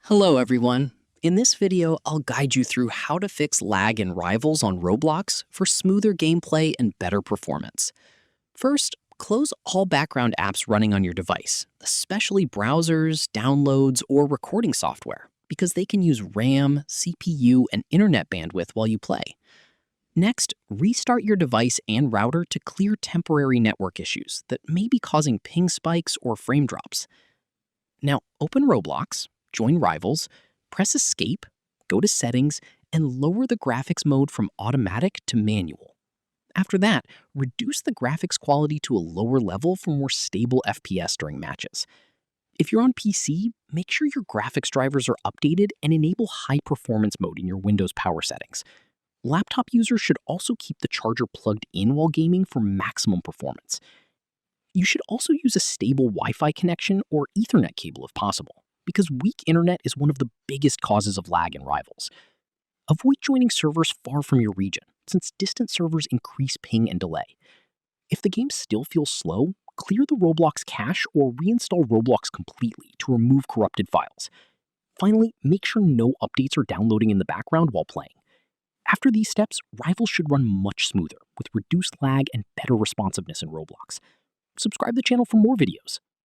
Hello everyone. In this video, I'll guide you through how to fix lag in Rivals on Roblox for smoother gameplay and better performance. First, close all background apps running on your device, especially browsers, downloads, or recording software, because they can use RAM, CPU, and internet bandwidth while you play. Next, restart your device and router to clear temporary network issues that may be causing ping spikes or frame drops. Now, open Roblox, join Rivals, press Escape, go to Settings, and lower the graphics mode from automatic to manual. After that, reduce the graphics quality to a lower level for more stable FPS during matches. If you're on PC, make sure your graphics drivers are updated and enable high performance mode in your Windows power settings. Laptop users should also keep the charger plugged in while gaming for maximum performance. You should also use a stable Wi-Fi connection or Ethernet cable if possible, because weak internet is one of the biggest causes of lag in Rivals. Avoid joining servers far from your region, since distant servers increase ping and delay. If the game still feels slow, clear the Roblox cache or reinstall Roblox completely to remove corrupted files. Finally, make sure no updates are downloading in the background while playing. After these steps, Rivals should run much smoother, with reduced lag and better responsiveness in Roblox. Subscribe to the channel for more videos.